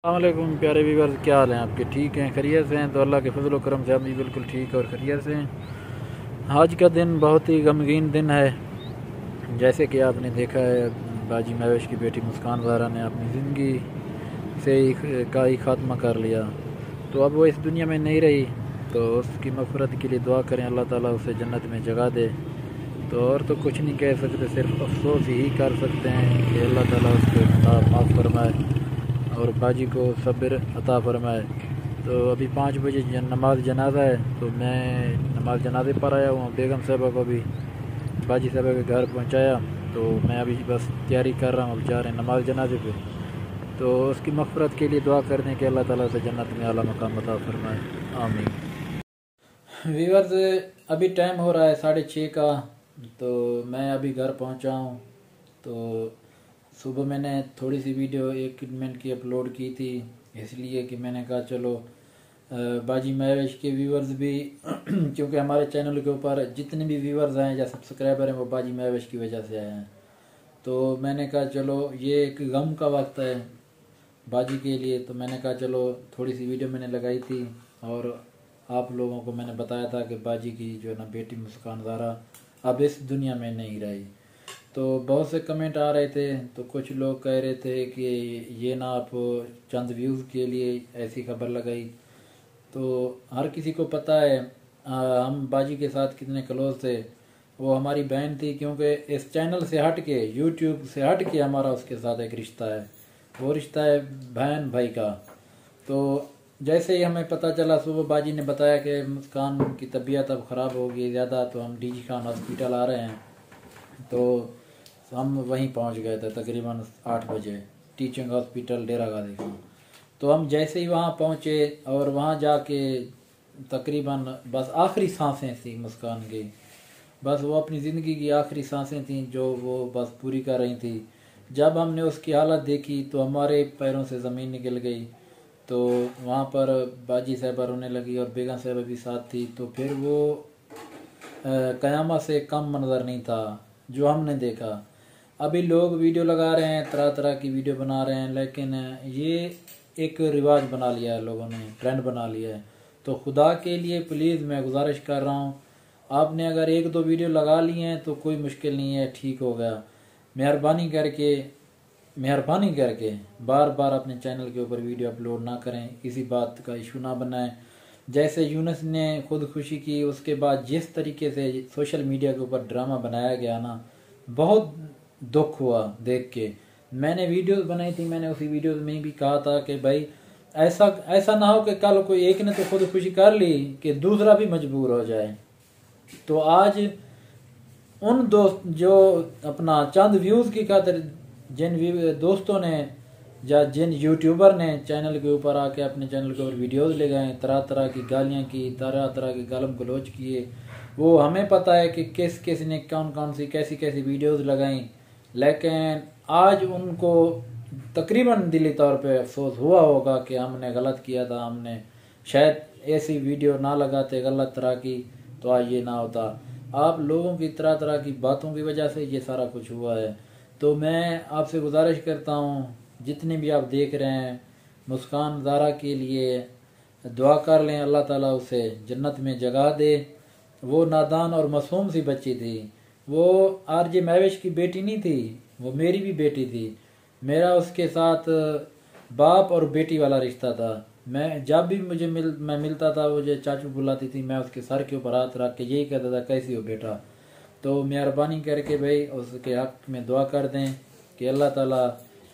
अस्सलामुअलैकुम प्यारे व्यूअर्स, क्या हाल हैं आपके? ठीक हैं, खैरियत से हैं? तो अल्लाह के फजल करम से हम भी बिल्कुल ठीक और खैरियत से हैं। आज का दिन बहुत ही गमगीन दिन है। जैसे कि आपने देखा है, बाजी महवेश की बेटी मुस्कान ज़ारा ने अपनी ज़िंदगी से ही खात्मा कर लिया। तो अब वो इस दुनिया में नहीं रही, तो उसकी मग़फ़िरत के लिए दुआ करें, अल्लाह ताला उसे जन्नत में जगह दे। तो और तो कुछ नहीं कह सकते, सिर्फ अफसोस ही कर सकते हैं कि अल्लाह ताला उसके गुनाह माफ़ फरमाए और बाजी को सब्र अता फरमाए। तो अभी 5 बजे नमाज जनाजा है, तो मैं नमाज जनाजे पर आया हूँ। बेगम साहबा को भी बाजी साहबा के घर पहुँचाया, तो मैं अभी बस तैयारी कर रहा हूँ, अब जा रहे हैं नमाज जनाजे पे। तो उसकी मग़फ़िरत के लिए दुआ करने के अल्लाह ताला से जन्नत में आला मकाम अता फरमाए, आमीन। व्यूअर्स, अभी टाइम हो रहा है 6:30 का, तो मैं अभी घर पहुँचा हूँ। तो सुबह मैंने थोड़ी सी वीडियो 1 मिनट की अपलोड की थी, इसलिए कि मैंने कहा चलो बाजी महवेश के व्यूवर्स भी क्योंकि हमारे चैनल के ऊपर जितने भी व्यूवर्स हैं या सब्सक्राइबर हैं वो बाजी महवेश की वजह से आए हैं। तो मैंने कहा चलो ये एक गम का वक्त है बाजी के लिए, तो मैंने कहा चलो थोड़ी सी वीडियो मैंने लगाई थी और आप लोगों को मैंने बताया था कि बाजी की जो है ना बेटी मुस्कान ज़ारा अब इस दुनिया में नहीं रही। तो बहुत से कमेंट आ रहे थे, तो कुछ लोग कह रहे थे कि ये ना आप चंद व्यूज़ के लिए ऐसी खबर लगाई। तो हर किसी को पता है हम बाजी के साथ कितने क्लोज थे। वो हमारी बहन थी, क्योंकि इस चैनल से हट के, यूट्यूब से हट के हमारा उसके साथ एक रिश्ता है, वो रिश्ता है बहन भाई का। तो जैसे ही हमें पता चला, सुबह बाजी ने बताया कि मुस्कान की तबीयत अब ख़राब हो गई ज़्यादा, तो हम डीजी खान हॉस्पिटल आ रहे हैं। तो हम वहीं पहुंच गए थे तकरीबन 8 बजे, टीचिंग हॉस्पिटल डेरा गाजी खान। तो हम जैसे ही वहाँ पहुँचे और वहाँ जाके तकरीबन बस आखिरी सांसें थी मुस्कान की, बस वो अपनी ज़िंदगी की आखिरी सांसें थीं जो वो बस पूरी कर रही थी। जब हमने उसकी हालत देखी तो हमारे पैरों से ज़मीन निकल गई। तो वहाँ पर बाजी साहबा रोने लगी और बेगम साहबा भी साथ थी। तो फिर वो क़यामत से कम मंज़र नहीं था जो हमने देखा। अभी लोग वीडियो लगा रहे हैं, तरह तरह की वीडियो बना रहे हैं, लेकिन ये एक रिवाज बना लिया है, लोगों ने ट्रेंड बना लिया है। तो खुदा के लिए प्लीज़ मैं गुजारिश कर रहा हूँ, आपने अगर 1-2 वीडियो लगा ली हैं तो कोई मुश्किल नहीं है, ठीक हो गया। मेहरबानी करके बार बार अपने चैनल के ऊपर वीडियो अपलोड ना करें, इसी बात का इशू ना बनाएं। जैसे यूनुस ने खुदकुशी की, उसके बाद जिस तरीके से सोशल मीडिया के ऊपर ड्रामा बनाया गया ना, बहुत दुख हुआ देख के। मैंने वीडियोस बनाई थी, मैंने उसी वीडियोस में भी कहा था कि भाई ऐसा ना हो कि कल कोई एक ने तो खुदकुशी कर ली कि दूसरा भी मजबूर हो जाए। तो आज उन दोस्त जो अपना चंद व्यूज़ की खातिर जिन दोस्तों ने या जिन यूट्यूबर ने चैनल के ऊपर आके अपने चैनल के ऊपर वीडियोस ले गए, तरह तरह की गालियाँ की, तरह तरह के गालम गलोच किए, वो हमें पता है कि किस किस ने कौन कौन सी कैसी कैसी वीडियोस लगाई। लेकिन आज उनको तकरीबन दिली तौर पे अफसोस हुआ होगा कि हमने गलत किया था, हमने शायद ऐसी वीडियो ना लगाते गलत तरह की, तो आज ये ना होता। आप लोगों की तरह तरह की बातों की वजह से ये सारा कुछ हुआ है। तो मैं आपसे गुजारिश करता हूँ, जितने भी आप देख रहे हैं, मुस्कान ज़ारा के लिए दुआ कर लें, अल्लाह ताला उसे जन्नत में जगह दे। वो नादान और मासूम सी बच्ची थी, वो आरजे महवेश की बेटी नहीं थी, वो मेरी भी बेटी थी। मेरा उसके साथ बाप और बेटी वाला रिश्ता था। मैं जब भी मैं मिलता था, वो जो चाचू बुलाती थी, मैं उसके सर के ऊपर हाथ रख के यही कहता था, कैसी हो बेटा। तो मेहरबानी करके भाई उसके हक में दुआ कर दें कि अल्लाह ताला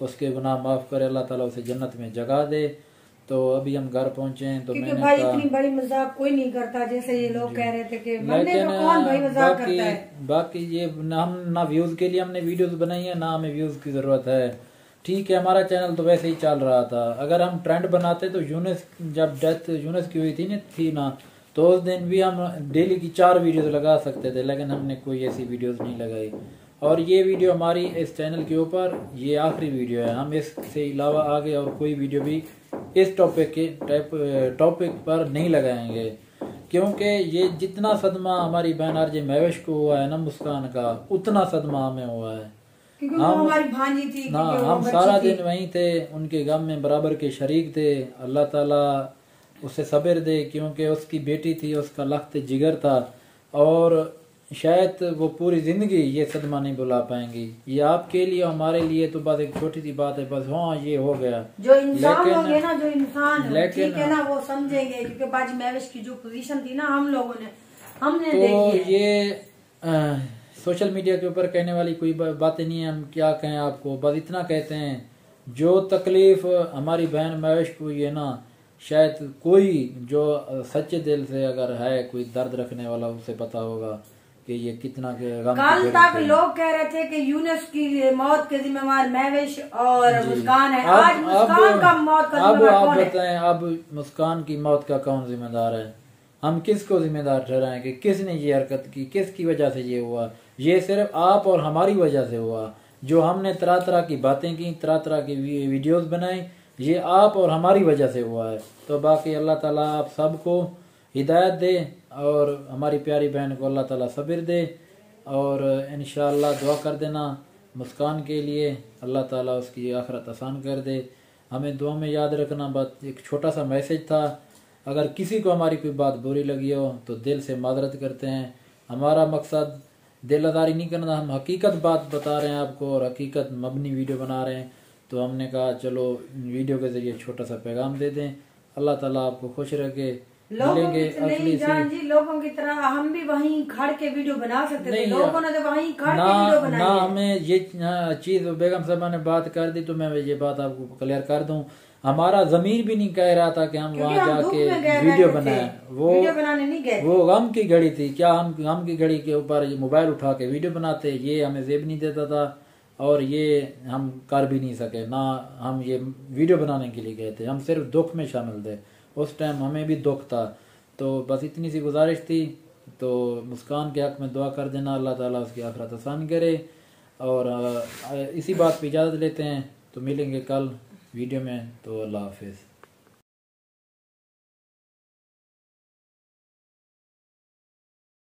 उसके गुनाह माफ़ करे, अल्लाह ताला उसे जन्नत में जगह दे। तो अभी हम घर पहुंचे हैं, तो मैंने भाई इतनी बड़ी मजाक कोई नहीं करता जैसे ये लोग कह रहे थे कि लेकिन तो कौन भाई मजाक करता है। बाकी ये हम ना व्यूज़ के लिए हमने वीडियोस बनाई है, ना हमें व्यूज़ की ज़रूरत है। ठीक है, हमारा चैनल तो वैसे ही चल रहा था। अगर हम ट्रेंड बनाते तो यूनुस, जब डेथ यूनुस की हुई थी ना, तो उस दिन भी हम डेली की 4 वीडियोस लगा सकते थे, लेकिन हमने कोई ऐसी वीडियोस नहीं लगाई। और ये वीडियो हमारी इस चैनल के ऊपर ये आखिरी वीडियो है। हम इससे अलावा आगे और कोई वीडियो भी इस टॉपिक पर नहीं लगाएंगे, क्योंकि ये जितना सदमा हमारी बहन आरजे महवेश को हुआ है ना मुस्कान का, उतना सदमा हमें हुआ है। क्योंकि वो हमारी भांजी थी, ना हम सारा दिन वहीं थे, उनके गम में बराबर के शरीक थे। अल्लाह ताला उसे सब्र दे, क्योंकि उसकी बेटी थी, उसका लख्त जिगर था, और शायद वो पूरी ज़िंदगी ये सदमा नहीं भुला पाएंगी। ये आपके लिए, हमारे लिए तो बस एक छोटी सी बात है, बस हाँ ये हो गया। जो इंसान होंगे ना, जो इंसान लेकिन ठीक है ना, वो समझेंगे, क्योंकि बाजी महविश की जो पोजीशन थी ना हमने तो देखी है। ये सोशल मीडिया के ऊपर कहने वाली कोई बातें नहीं है। हम क्या कहें आपको, बस इतना कहते हैं, जो तकलीफ हमारी बहन महविश को ये ना, शायद कोई जो सच्चे दिल से अगर है कोई दर्द रखने वाला, उसे पता होगा कि ये कितना के गम। कल तक लोग कह रहे थे कि यूनुस की मौत के जिम्मेवार महविश और मुस्कान है। आज मुस्कान का मौत का अब जिम्मेवार आप कौन है? बताएं, अब मुस्कान की मौत का कौन जिम्मेदार है? हम किसको जिम्मेदार ठहराएं कि किसने ये हरकत की, किसकी वजह से ये हुआ? ये सिर्फ आप और हमारी वजह से हुआ। जो हमने तरह तरह की बातें की, तरह तरह की वीडियोस बनाई, ये आप और हमारी वजह से हुआ है। तो बाकी अल्लाह ताला आप सबको हिदायत दे, और हमारी प्यारी बहन को अल्लाह ताला सब्र दे, और इंशाअल्लाह दुआ कर देना मुस्कान के लिए, अल्लाह ताला उसकी आखिरत आसान कर दे। हमें दुआ में याद रखना। बस एक छोटा सा मैसेज था, अगर किसी को हमारी कोई बात बुरी लगी हो तो दिल से माजरत करते हैं। हमारा मकसद दिल आज़ारी नहीं करना, हम हकीकत बात बता रहे हैं आपको, और हकीकत मबनी वीडियो बना रहे हैं। तो हमने कहा चलो वीडियो के ज़रिए छोटा सा पैगाम दे दें। अल्लाह ताला आपको खुश रखे। मिलेंगे अगली जी, लोगों की तरह हम भी वहीं खड़ के वीडियो बना सकते थे। लोगों ने तो वहीं खड़ के वीडियो बनाई ना हमें ये चीज बेगम साहबा ने बात कर दी, तो मैं ये बात आपको क्लियर कर दूं, हमारा जमीर भी नहीं कह रहा था कि हम वहाँ जाके वीडियो बनाए। वो बनाने नहीं गए, वो गम की घड़ी थी। क्या हम गम की घड़ी के ऊपर मोबाइल उठा के वीडियो बनाते? ये हमें जेब नहीं देता था, और ये हम कर भी नहीं सके ना। हम ये वीडियो बनाने के लिए गए थे, हम सिर्फ दुख में शामिल थे। उस टाइम हमें भी दुख था। तो बस इतनी सी गुजारिश थी। तो मुस्कान के हक में दुआ कर देना, अल्लाह ताला उसकी आखिरत आसान करे। और इसी बात पे इजाज़त लेते हैं, तो मिलेंगे कल वीडियो में। तो अल्लाह हाफिज़।